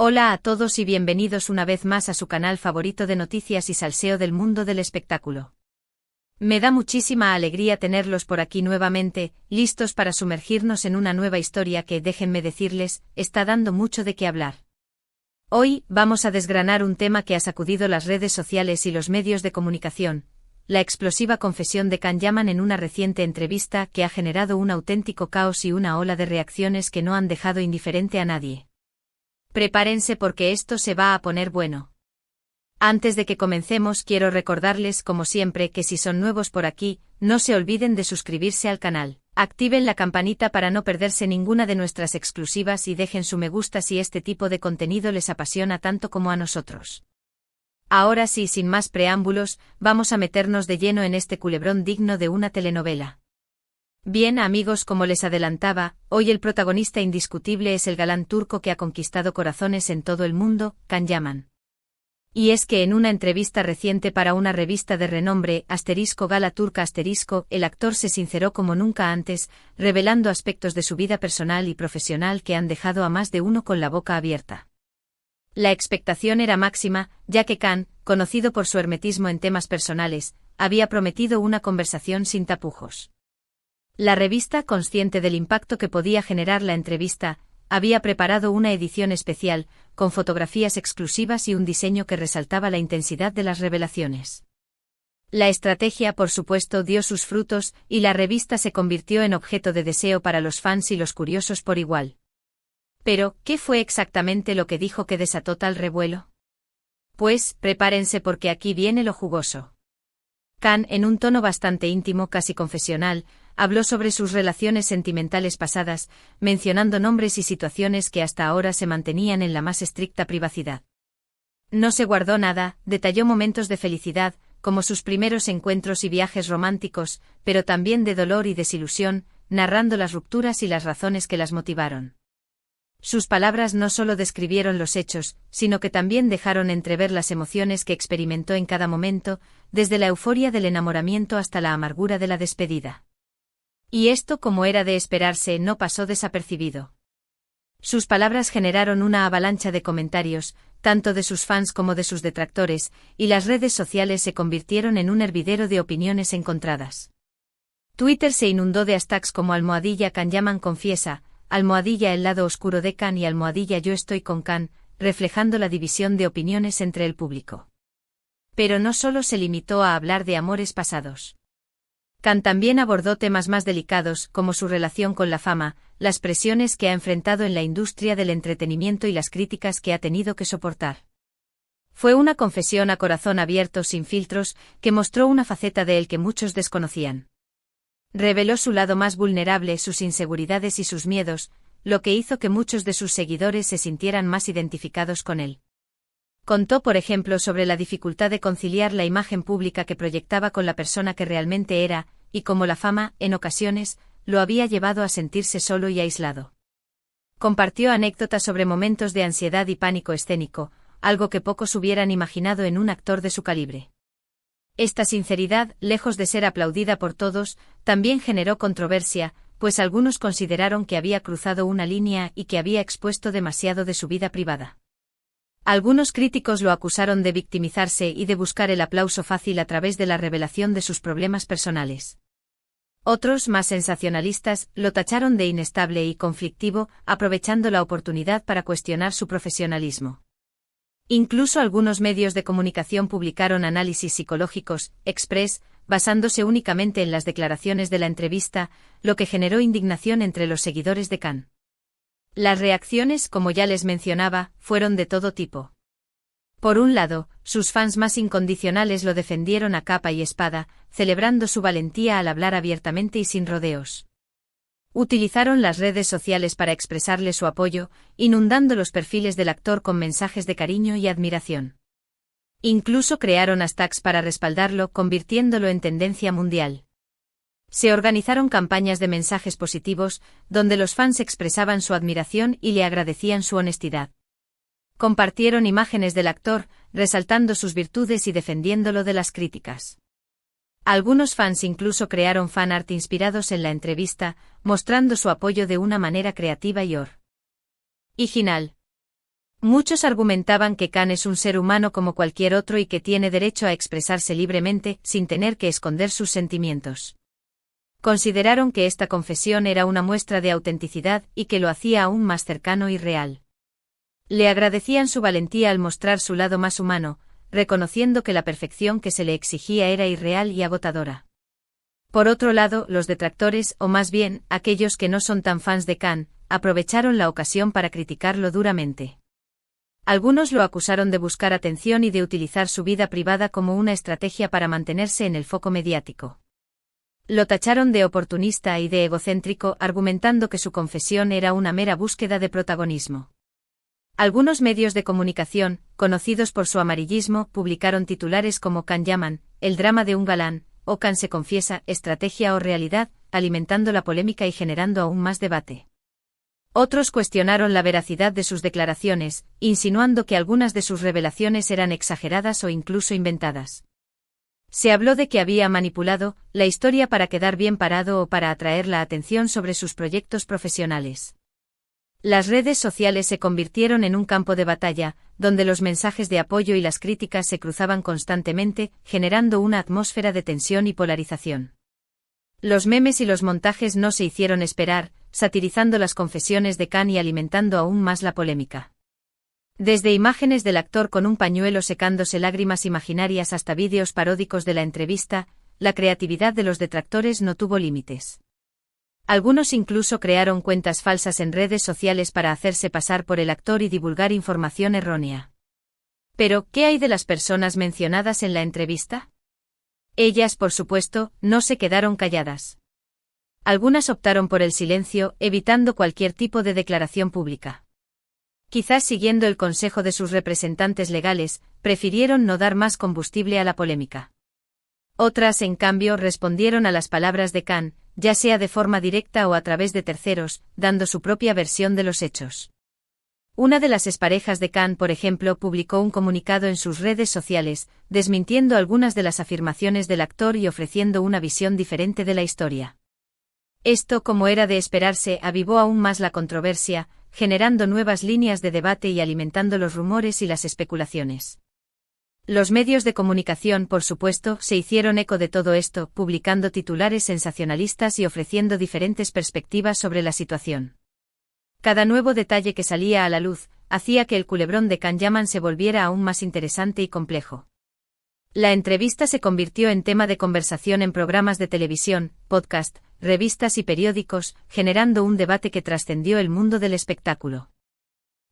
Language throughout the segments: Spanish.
Hola a todos y bienvenidos una vez más a su canal favorito de noticias y salseo del mundo del espectáculo. Me da muchísima alegría tenerlos por aquí nuevamente, listos para sumergirnos en una nueva historia que, déjenme decirles, está dando mucho de qué hablar. Hoy, vamos a desgranar un tema que ha sacudido las redes sociales y los medios de comunicación, la explosiva confesión de Can Yaman en una reciente entrevista que ha generado un auténtico caos y una ola de reacciones que no han dejado indiferente a nadie. Prepárense porque esto se va a poner bueno. Antes de que comencemos quiero recordarles como siempre que si son nuevos por aquí, no se olviden de suscribirse al canal, activen la campanita para no perderse ninguna de nuestras exclusivas y dejen su me gusta si este tipo de contenido les apasiona tanto como a nosotros. Ahora sí, sin más preámbulos, vamos a meternos de lleno en este culebrón digno de una telenovela. Bien amigos, como les adelantaba, hoy el protagonista indiscutible es el galán turco que ha conquistado corazones en todo el mundo, Can Yaman. Y es que en una entrevista reciente para una revista de renombre, Gala Turca el actor se sinceró como nunca antes, revelando aspectos de su vida personal y profesional que han dejado a más de uno con la boca abierta. La expectación era máxima, ya que Can, conocido por su hermetismo en temas personales, había prometido una conversación sin tapujos. La revista, consciente del impacto que podía generar la entrevista, había preparado una edición especial, con fotografías exclusivas y un diseño que resaltaba la intensidad de las revelaciones. La estrategia, por supuesto, dio sus frutos, y la revista se convirtió en objeto de deseo para los fans y los curiosos por igual. Pero, ¿qué fue exactamente lo que dijo que desató tal revuelo? Pues, prepárense porque aquí viene lo jugoso. Can, en un tono bastante íntimo, casi confesional, habló sobre sus relaciones sentimentales pasadas, mencionando nombres y situaciones que hasta ahora se mantenían en la más estricta privacidad. No se guardó nada, detalló momentos de felicidad, como sus primeros encuentros y viajes románticos, pero también de dolor y desilusión, narrando las rupturas y las razones que las motivaron. Sus palabras no solo describieron los hechos, sino que también dejaron entrever las emociones que experimentó en cada momento, desde la euforia del enamoramiento hasta la amargura de la despedida. Y esto, como era de esperarse, no pasó desapercibido. Sus palabras generaron una avalancha de comentarios, tanto de sus fans como de sus detractores, y las redes sociales se convirtieron en un hervidero de opiniones encontradas. Twitter se inundó de hashtags como #Can Yaman confiesa, #el lado oscuro de Can y #yo estoy con Can, reflejando la división de opiniones entre el público. Pero no solo se limitó a hablar de amores pasados. Can también abordó temas más delicados, como su relación con la fama, las presiones que ha enfrentado en la industria del entretenimiento y las críticas que ha tenido que soportar. Fue una confesión a corazón abierto sin filtros, que mostró una faceta de él que muchos desconocían. Reveló su lado más vulnerable, sus inseguridades y sus miedos, lo que hizo que muchos de sus seguidores se sintieran más identificados con él. Contó, por ejemplo, sobre la dificultad de conciliar la imagen pública que proyectaba con la persona que realmente era, y cómo la fama, en ocasiones, lo había llevado a sentirse solo y aislado. Compartió anécdotas sobre momentos de ansiedad y pánico escénico, algo que pocos hubieran imaginado en un actor de su calibre. Esta sinceridad, lejos de ser aplaudida por todos, también generó controversia, pues algunos consideraron que había cruzado una línea y que había expuesto demasiado de su vida privada. Algunos críticos lo acusaron de victimizarse y de buscar el aplauso fácil a través de la revelación de sus problemas personales. Otros, más sensacionalistas, lo tacharon de inestable y conflictivo, aprovechando la oportunidad para cuestionar su profesionalismo. Incluso algunos medios de comunicación publicaron análisis psicológicos, express, basándose únicamente en las declaraciones de la entrevista, lo que generó indignación entre los seguidores de Can. Las reacciones, como ya les mencionaba, fueron de todo tipo. Por un lado, sus fans más incondicionales lo defendieron a capa y espada, celebrando su valentía al hablar abiertamente y sin rodeos. Utilizaron las redes sociales para expresarle su apoyo, inundando los perfiles del actor con mensajes de cariño y admiración. Incluso crearon hashtags para respaldarlo, convirtiéndolo en tendencia mundial. Se organizaron campañas de mensajes positivos, donde los fans expresaban su admiración y le agradecían su honestidad. Compartieron imágenes del actor, resaltando sus virtudes y defendiéndolo de las críticas. Algunos fans incluso crearon fan art inspirados en la entrevista, mostrando su apoyo de una manera creativa y original. Muchos argumentaban que Khan es un ser humano como cualquier otro y que tiene derecho a expresarse libremente, sin tener que esconder sus sentimientos. Consideraron que esta confesión era una muestra de autenticidad y que lo hacía aún más cercano y real. Le agradecían su valentía al mostrar su lado más humano, reconociendo que la perfección que se le exigía era irreal y agotadora. Por otro lado, los detractores, o más bien, aquellos que no son tan fans de Khan, aprovecharon la ocasión para criticarlo duramente. Algunos lo acusaron de buscar atención y de utilizar su vida privada como una estrategia para mantenerse en el foco mediático. Lo tacharon de oportunista y de egocéntrico, argumentando que su confesión era una mera búsqueda de protagonismo. Algunos medios de comunicación, conocidos por su amarillismo, publicaron titulares como Khan Yaman, el drama de un galán, o Khan se confiesa, estrategia o realidad, alimentando la polémica y generando aún más debate. Otros cuestionaron la veracidad de sus declaraciones, insinuando que algunas de sus revelaciones eran exageradas o incluso inventadas. Se habló de que había manipulado la historia para quedar bien parado o para atraer la atención sobre sus proyectos profesionales. Las redes sociales se convirtieron en un campo de batalla, donde los mensajes de apoyo y las críticas se cruzaban constantemente, generando una atmósfera de tensión y polarización. Los memes y los montajes no se hicieron esperar, satirizando las confesiones de Khan y alimentando aún más la polémica. Desde imágenes del actor con un pañuelo secándose lágrimas imaginarias hasta vídeos paródicos de la entrevista, la creatividad de los detractores no tuvo límites. Algunos incluso crearon cuentas falsas en redes sociales para hacerse pasar por el actor y divulgar información errónea. Pero, ¿qué hay de las personas mencionadas en la entrevista? Ellas, por supuesto, no se quedaron calladas. Algunas optaron por el silencio, evitando cualquier tipo de declaración pública. Quizás siguiendo el consejo de sus representantes legales, prefirieron no dar más combustible a la polémica. Otras, en cambio, respondieron a las palabras de Khan, ya sea de forma directa o a través de terceros, dando su propia versión de los hechos. Una de las exparejas de Khan, por ejemplo, publicó un comunicado en sus redes sociales, desmintiendo algunas de las afirmaciones del actor y ofreciendo una visión diferente de la historia. Esto, como era de esperarse, avivó aún más la controversia, generando nuevas líneas de debate y alimentando los rumores y las especulaciones. Los medios de comunicación, por supuesto, se hicieron eco de todo esto, publicando titulares sensacionalistas y ofreciendo diferentes perspectivas sobre la situación. Cada nuevo detalle que salía a la luz, hacía que el culebrón de Khan Yaman se volviera aún más interesante y complejo. La entrevista se convirtió en tema de conversación en programas de televisión, podcast, revistas y periódicos, generando un debate que trascendió el mundo del espectáculo.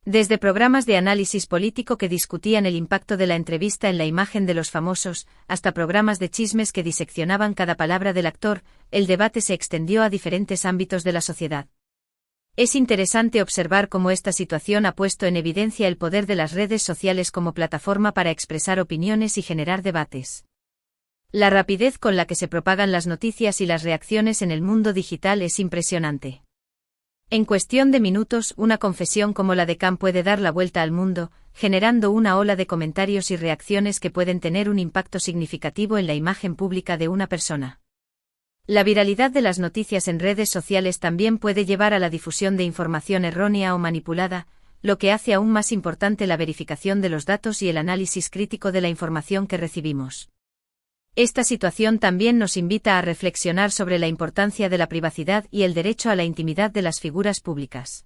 Desde programas de análisis político que discutían el impacto de la entrevista en la imagen de los famosos, hasta programas de chismes que diseccionaban cada palabra del actor, el debate se extendió a diferentes ámbitos de la sociedad. Es interesante observar cómo esta situación ha puesto en evidencia el poder de las redes sociales como plataforma para expresar opiniones y generar debates. La rapidez con la que se propagan las noticias y las reacciones en el mundo digital es impresionante. En cuestión de minutos, una confesión como la de Khan puede dar la vuelta al mundo, generando una ola de comentarios y reacciones que pueden tener un impacto significativo en la imagen pública de una persona. La viralidad de las noticias en redes sociales también puede llevar a la difusión de información errónea o manipulada, lo que hace aún más importante la verificación de los datos y el análisis crítico de la información que recibimos. Esta situación también nos invita a reflexionar sobre la importancia de la privacidad y el derecho a la intimidad de las figuras públicas.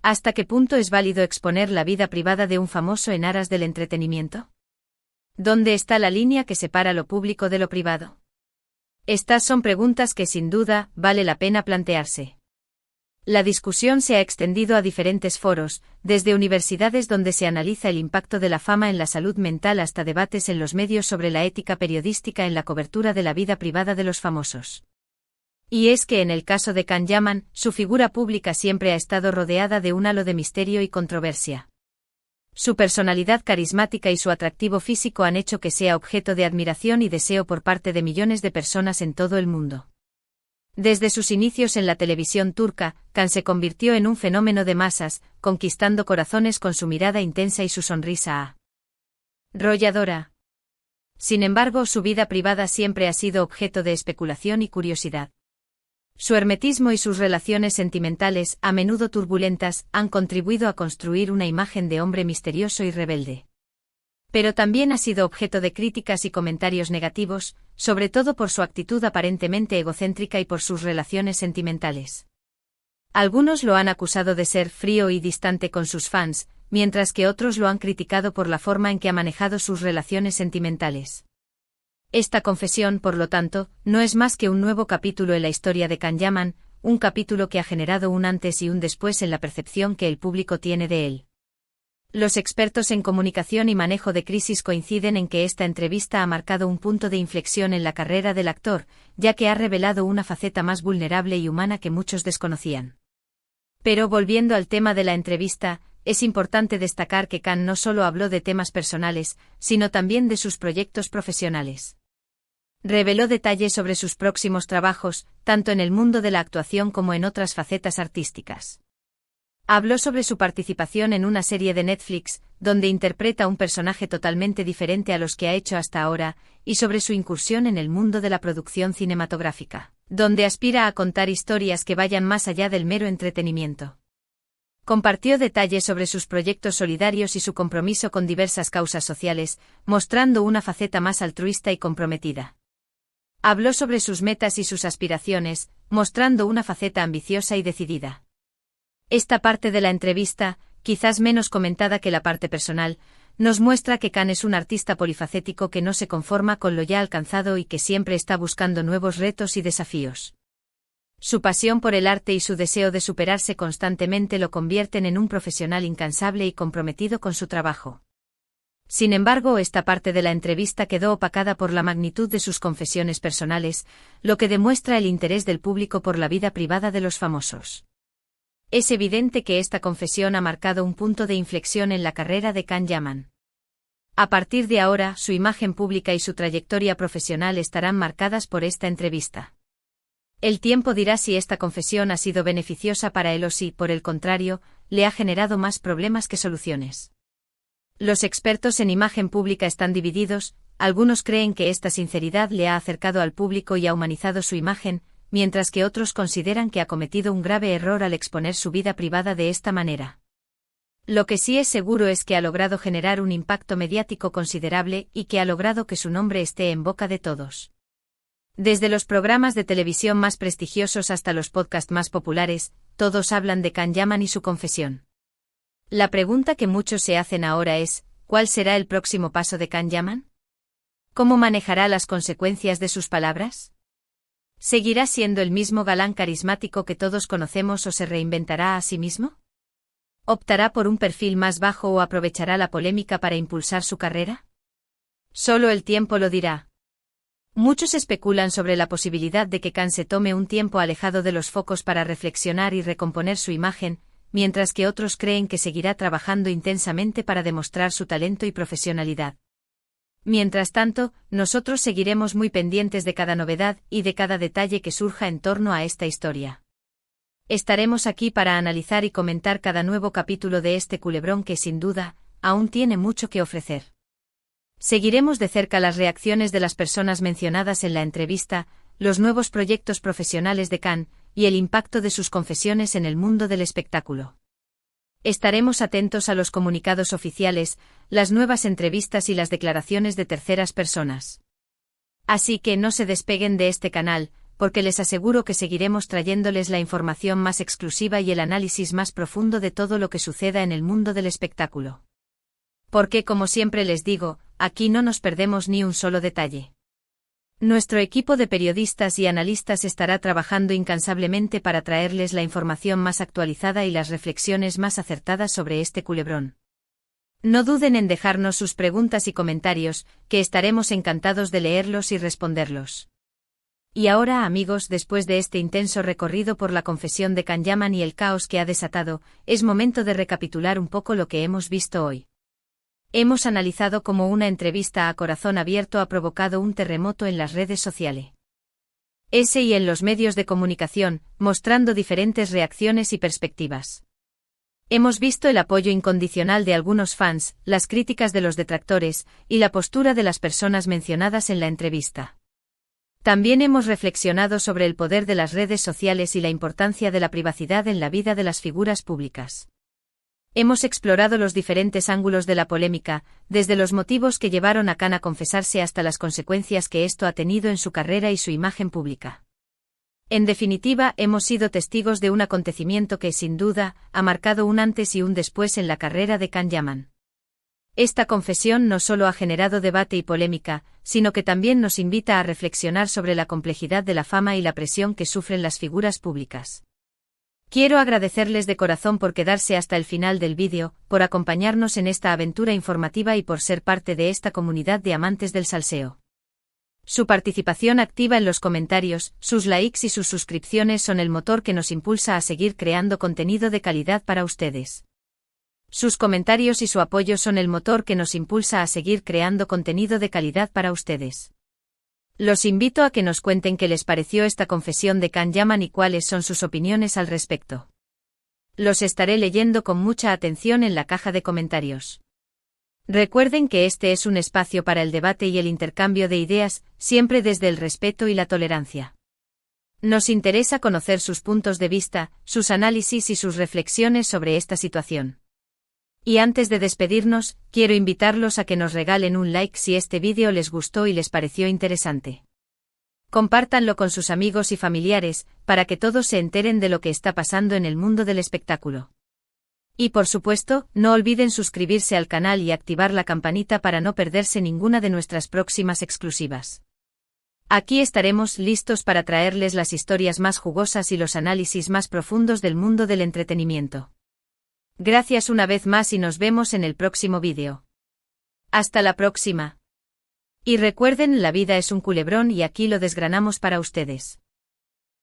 ¿Hasta qué punto es válido exponer la vida privada de un famoso en aras del entretenimiento? ¿Dónde está la línea que separa lo público de lo privado? Estas son preguntas que sin duda vale la pena plantearse. La discusión se ha extendido a diferentes foros, desde universidades donde se analiza el impacto de la fama en la salud mental hasta debates en los medios sobre la ética periodística en la cobertura de la vida privada de los famosos. Y es que en el caso de Khan Yaman, su figura pública siempre ha estado rodeada de un halo de misterio y controversia. Su personalidad carismática y su atractivo físico han hecho que sea objeto de admiración y deseo por parte de millones de personas en todo el mundo. Desde sus inicios en la televisión turca, Khan se convirtió en un fenómeno de masas, conquistando corazones con su mirada intensa y su sonrisa arrolladora. Sin embargo, su vida privada siempre ha sido objeto de especulación y curiosidad. Su hermetismo y sus relaciones sentimentales, a menudo turbulentas, han contribuido a construir una imagen de hombre misterioso y rebelde. Pero también ha sido objeto de críticas y comentarios negativos, sobre todo por su actitud aparentemente egocéntrica y por sus relaciones sentimentales. Algunos lo han acusado de ser frío y distante con sus fans, mientras que otros lo han criticado por la forma en que ha manejado sus relaciones sentimentales. Esta confesión, por lo tanto, no es más que un nuevo capítulo en la historia de Can Yaman, un capítulo que ha generado un antes y un después en la percepción que el público tiene de él. Los expertos en comunicación y manejo de crisis coinciden en que esta entrevista ha marcado un punto de inflexión en la carrera del actor, ya que ha revelado una faceta más vulnerable y humana que muchos desconocían. Pero volviendo al tema de la entrevista, es importante destacar que Can no solo habló de temas personales, sino también de sus proyectos profesionales. Reveló detalles sobre sus próximos trabajos, tanto en el mundo de la actuación como en otras facetas artísticas. Habló sobre su participación en una serie de Netflix, donde interpreta un personaje totalmente diferente a los que ha hecho hasta ahora, y sobre su incursión en el mundo de la producción cinematográfica, donde aspira a contar historias que vayan más allá del mero entretenimiento. Compartió detalles sobre sus proyectos solidarios y su compromiso con diversas causas sociales, mostrando una faceta más altruista y comprometida. Habló sobre sus metas y sus aspiraciones, mostrando una faceta ambiciosa y decidida. Esta parte de la entrevista, quizás menos comentada que la parte personal, nos muestra que Can es un artista polifacético que no se conforma con lo ya alcanzado y que siempre está buscando nuevos retos y desafíos. Su pasión por el arte y su deseo de superarse constantemente lo convierten en un profesional incansable y comprometido con su trabajo. Sin embargo, esta parte de la entrevista quedó opacada por la magnitud de sus confesiones personales, lo que demuestra el interés del público por la vida privada de los famosos. Es evidente que esta confesión ha marcado un punto de inflexión en la carrera de Can Yaman. A partir de ahora, su imagen pública y su trayectoria profesional estarán marcadas por esta entrevista. El tiempo dirá si esta confesión ha sido beneficiosa para él o si, por el contrario, le ha generado más problemas que soluciones. Los expertos en imagen pública están divididos, algunos creen que esta sinceridad le ha acercado al público y ha humanizado su imagen, mientras que otros consideran que ha cometido un grave error al exponer su vida privada de esta manera. Lo que sí es seguro es que ha logrado generar un impacto mediático considerable y que ha logrado que su nombre esté en boca de todos. Desde los programas de televisión más prestigiosos hasta los podcasts más populares, todos hablan de Can Yaman y su confesión. La pregunta que muchos se hacen ahora es, ¿cuál será el próximo paso de Can Yaman? ¿Cómo manejará las consecuencias de sus palabras? ¿Seguirá siendo el mismo galán carismático que todos conocemos o se reinventará a sí mismo? ¿Optará por un perfil más bajo o aprovechará la polémica para impulsar su carrera? Solo el tiempo lo dirá. Muchos especulan sobre la posibilidad de que Can se tome un tiempo alejado de los focos para reflexionar y recomponer su imagen, mientras que otros creen que seguirá trabajando intensamente para demostrar su talento y profesionalidad. Mientras tanto, nosotros seguiremos muy pendientes de cada novedad y de cada detalle que surja en torno a esta historia. Estaremos aquí para analizar y comentar cada nuevo capítulo de este culebrón que sin duda, aún tiene mucho que ofrecer. Seguiremos de cerca las reacciones de las personas mencionadas en la entrevista, los nuevos proyectos profesionales de Can, y el impacto de sus confesiones en el mundo del espectáculo. Estaremos atentos a los comunicados oficiales, las nuevas entrevistas y las declaraciones de terceras personas. Así que no se despeguen de este canal, porque les aseguro que seguiremos trayéndoles la información más exclusiva y el análisis más profundo de todo lo que suceda en el mundo del espectáculo. Porque, como siempre les digo, aquí no nos perdemos ni un solo detalle. Nuestro equipo de periodistas y analistas estará trabajando incansablemente para traerles la información más actualizada y las reflexiones más acertadas sobre este culebrón. No duden en dejarnos sus preguntas y comentarios, que estaremos encantados de leerlos y responderlos. Y ahora, amigos, después de este intenso recorrido por la confesión de Can Yaman y el caos que ha desatado, es momento de recapitular un poco lo que hemos visto hoy. Hemos analizado cómo una entrevista a corazón abierto ha provocado un terremoto en las redes sociales. Y en los medios de comunicación, mostrando diferentes reacciones y perspectivas. Hemos visto el apoyo incondicional de algunos fans, las críticas de los detractores, y la postura de las personas mencionadas en la entrevista. También hemos reflexionado sobre el poder de las redes sociales y la importancia de la privacidad en la vida de las figuras públicas. Hemos explorado los diferentes ángulos de la polémica, desde los motivos que llevaron a Khan a confesarse hasta las consecuencias que esto ha tenido en su carrera y su imagen pública. En definitiva, hemos sido testigos de un acontecimiento que, sin duda, ha marcado un antes y un después en la carrera de Khan Yaman. Esta confesión no solo ha generado debate y polémica, sino que también nos invita a reflexionar sobre la complejidad de la fama y la presión que sufren las figuras públicas. Quiero agradecerles de corazón por quedarse hasta el final del vídeo, por acompañarnos en esta aventura informativa y por ser parte de esta comunidad de amantes del salseo. Su participación activa en los comentarios, sus likes y sus suscripciones son el motor que nos impulsa a seguir creando contenido de calidad para ustedes. Sus comentarios y su apoyo son el motor que nos impulsa a seguir creando contenido de calidad para ustedes. Los invito a que nos cuenten qué les pareció esta confesión de Khan Yaman y cuáles son sus opiniones al respecto. Los estaré leyendo con mucha atención en la caja de comentarios. Recuerden que este es un espacio para el debate y el intercambio de ideas, siempre desde el respeto y la tolerancia. Nos interesa conocer sus puntos de vista, sus análisis y sus reflexiones sobre esta situación. Y antes de despedirnos, quiero invitarlos a que nos regalen un like si este vídeo les gustó y les pareció interesante. Compártanlo con sus amigos y familiares, para que todos se enteren de lo que está pasando en el mundo del espectáculo. Y por supuesto, no olviden suscribirse al canal y activar la campanita para no perderse ninguna de nuestras próximas exclusivas. Aquí estaremos listos para traerles las historias más jugosas y los análisis más profundos del mundo del entretenimiento. Gracias una vez más y nos vemos en el próximo vídeo. Hasta la próxima. Y recuerden, la vida es un culebrón y aquí lo desgranamos para ustedes.